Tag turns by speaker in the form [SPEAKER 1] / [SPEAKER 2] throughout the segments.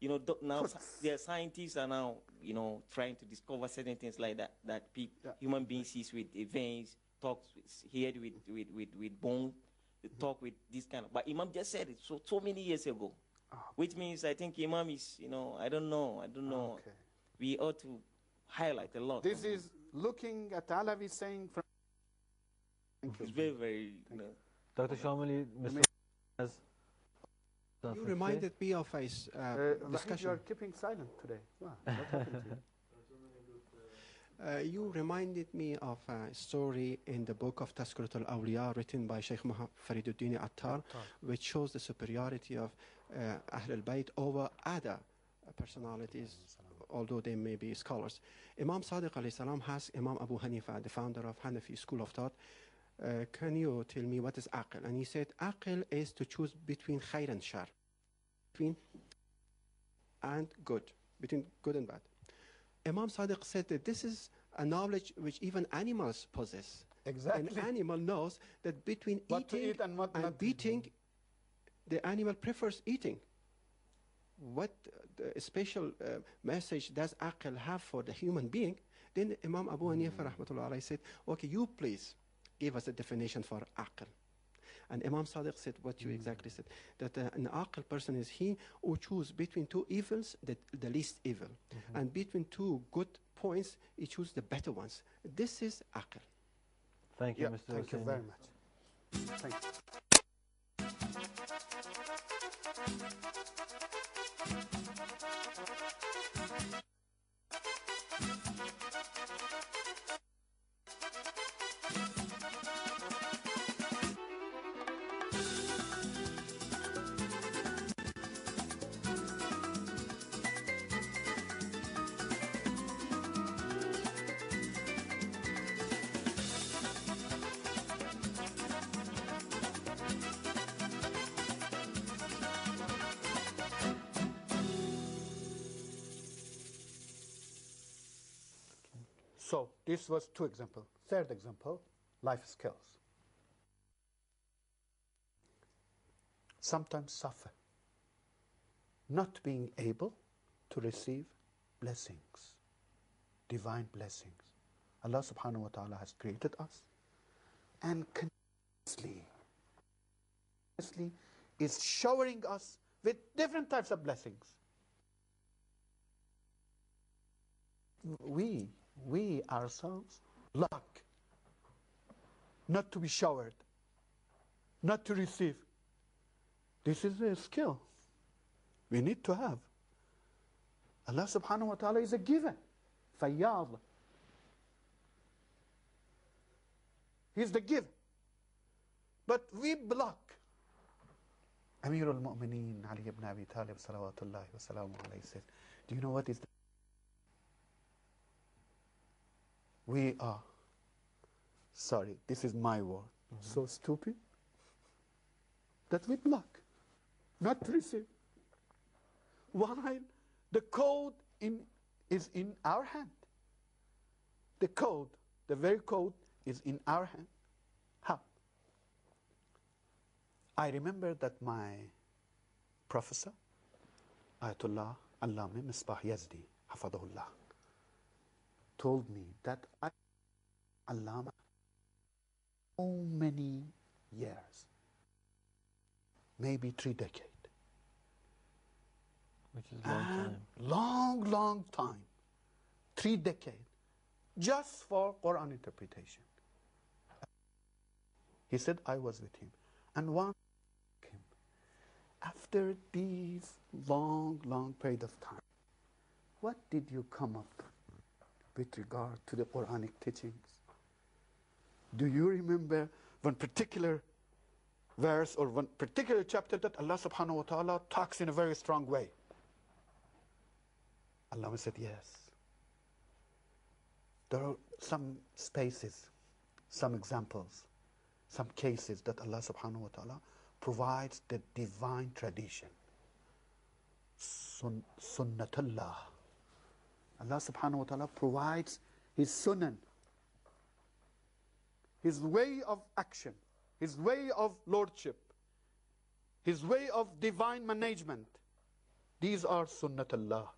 [SPEAKER 1] you know, now the scientists are now, you know, trying to discover certain things like that, that human beings sees with veins, talks heard with bone, talk with this kind of, but Imam just said it so many years ago, which means I think Imam is, you know, I don't know. Okay. We ought to highlight a lot.
[SPEAKER 2] This is looking at Alawi saying from.
[SPEAKER 1] It's very, very, you know.
[SPEAKER 3] Dr. Shameli, Mr. has
[SPEAKER 4] you reminded me of a discussion.
[SPEAKER 2] You are keeping silent today. Wow, what happened to you?
[SPEAKER 4] You reminded me of a story in the book of Tazkirat al-Awliya written by Sheikh Muhammad Fariduddin Attar, which shows the superiority of Ahl al-Bayt over other personalities, although they may be scholars. Imam Sadiq alayhi salam has Imam Abu Hanifa, the founder of Hanafi school of thought. Can you tell me what is aql? And he said, aql is to choose between khair and shar, between and good, between good and bad. Imam Sadiq said that this is a knowledge which even animals possess.
[SPEAKER 2] Exactly.
[SPEAKER 4] An animal knows that between
[SPEAKER 2] what
[SPEAKER 4] eating and beating, the animal prefers eating. What special message does aql have for the human being? Then Imam Abu Hanifa rahmatullah alayhi said, okay, you please give us a definition for aql. And Imam Sadiq said what you exactly said, that an aql person is he who chooses between two evils, the least evil. And between two good points, he chooses the better ones. This is aql.
[SPEAKER 3] Thank you, Mr.
[SPEAKER 2] Thank you very much. Thank you. So this was two examples. Third example, life skills. Sometimes suffer, not being able to receive blessings, divine blessings. Allah subhanahu wa ta'ala has created us and continuously is showering us with different types of blessings. We ourselves lack not to be showered, not to receive. This is a skill we need to have. Allah subhanahu wa ta'ala is a giver. Fayyad. He's the giver. But we block. Amir al-Mu'mineen Ali ibn Abi Talib salawatullahi wa salamu alayhi said, do you know what is the we are, sorry, this is my word, so stupid that we block, not receive. While the code is in our hand. The code, the very code is in our hand. How? I remember that my professor, Ayatollah Allame Misbah Yazdi, Hafadahullah, told me that Allama, so many years, maybe 3 decades.
[SPEAKER 3] Which is a long time.
[SPEAKER 2] Long time. 3 decades. Just for Quran interpretation. He said, I was with him. And one came. After these long period of time, what did you come up with regard to the Quranic teachings? Do you remember one particular verse or one particular chapter that Allah subhanahu wa ta'ala talks in a very strong way? Allah said, yes. There are some spaces, some examples, some cases that Allah subhanahu wa ta'ala provides the divine tradition. Sunnatullah. Allah subhanahu wa ta'ala provides His sunan, His way of action, His way of lordship, His way of divine management. These are sunnatullah.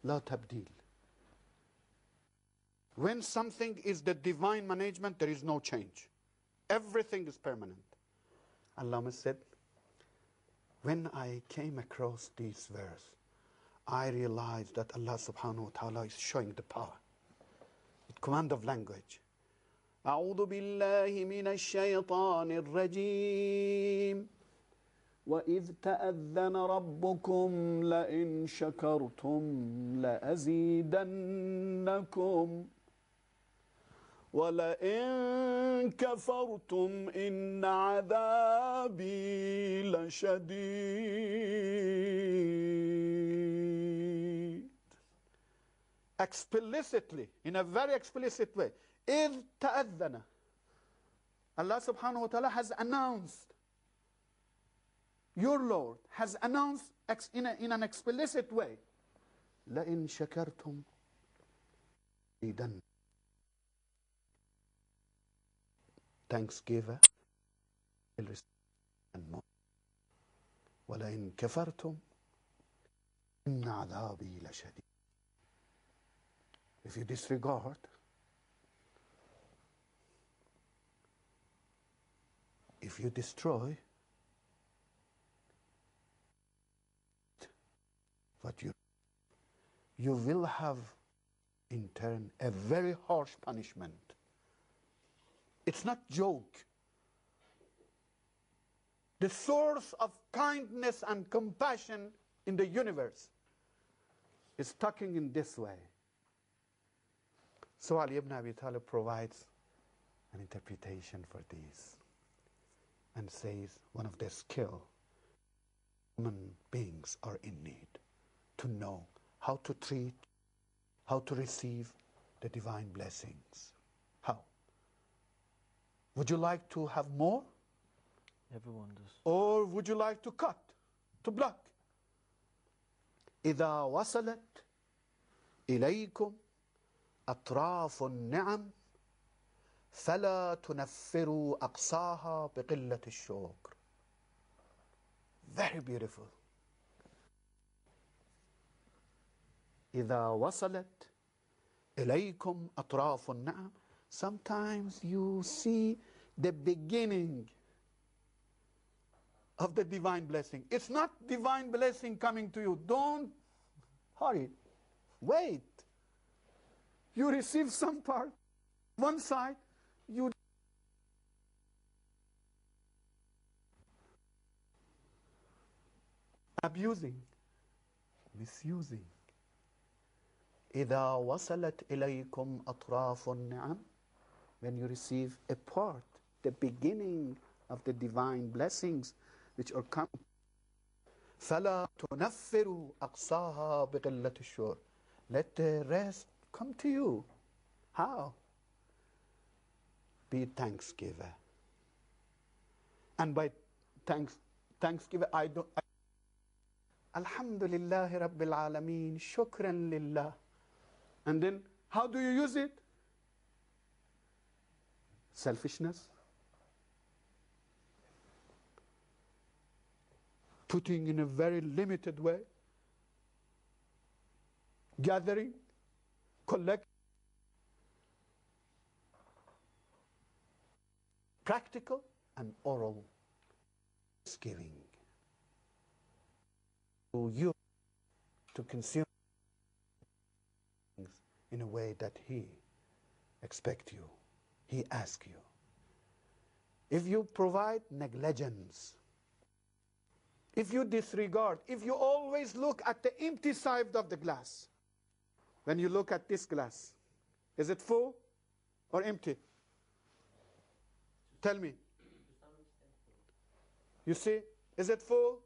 [SPEAKER 2] La tabdil. When something is the divine management, there is no change. Everything is permanent. Allama said, when I came across this verse, I realized that Allah subhanahu wa ta'ala is showing the power. With command of language. أعوذ بالله من الشيطان الرجيم وإذ تأذن ربكم لئن شكرتم لأزيدنكم وَلَئِن كَفَرْتُمْ إِنَّ عَذَابِي لَشَدِيدٌ. Explicitly, in a very explicit way. إِذْ تَأَذَّنَ. Allah subhanahu wa ta'ala has announced, your Lord has announced in an explicit way, لَئِن شَكَرْتُمْ لَأَزِيدَنَّكُمْ. Thanksgiver will receive and more. وَلَئِن كَفَرْتُمْ إِنَّ عَذَابِي لَشَدِيدٌ. If you disregard, if you destroy what you will have in turn a very harsh punishment. It's not joke. The source of kindness and compassion in the universe is talking in this way. So Ali ibn Abi Talib provides an interpretation for this and says one of the skill human beings are in need to know how to treat, how to receive the divine blessings. How? Would you like to have more?
[SPEAKER 3] Everyone does.
[SPEAKER 2] Or would you like to cut, to block? إذا وصلت إليكم أطراف النعم فلا تنفروا أقصاها بقلة الشكر. Very beautiful. إذا وصلت إليكم أطراف النعم. Sometimes you see the beginning of the divine blessing. It's not divine blessing coming to you. Don't hurry. Wait. You receive some part. One side, you abusing, misusing. إذا وصلت إليكم أطراف النعم. When you receive a part, the beginning of the divine blessings which are coming. فَلَا تُنَفِّرُوا أَقْصَاهَا بِقِلَّةِ الشُّكْرِ. Let the rest come to you. How? Be thanksgiver. And by thanksgiver, Alhamdulillah Rabbil Alameen, Shukran Lillah. And then, how do you use it? Selfishness. Putting in a very limited way. Gathering. Collect. Practical and oral. Giving. To you to consume things in a way that He expects you. He asks you. If you provide negligence, if you disregard, if you always look at the empty side of the glass, when you look at this glass, is it full or empty? Tell me. You see, is it full?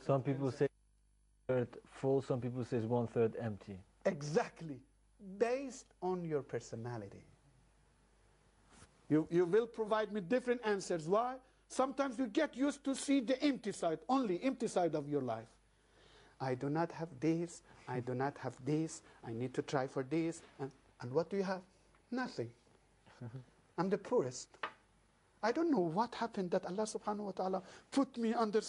[SPEAKER 3] Some people say 1/3 full, some people say 1/3 empty.
[SPEAKER 2] Exactly. Based on your personality. You will provide me different answers. Why? Sometimes you get used to see the empty side, only empty side of your life. I do not have this, I do not have this, I need to try for this. And what do you have? Nothing. I'm the poorest. I don't know what happened that Allah subhanahu wa ta'ala put me under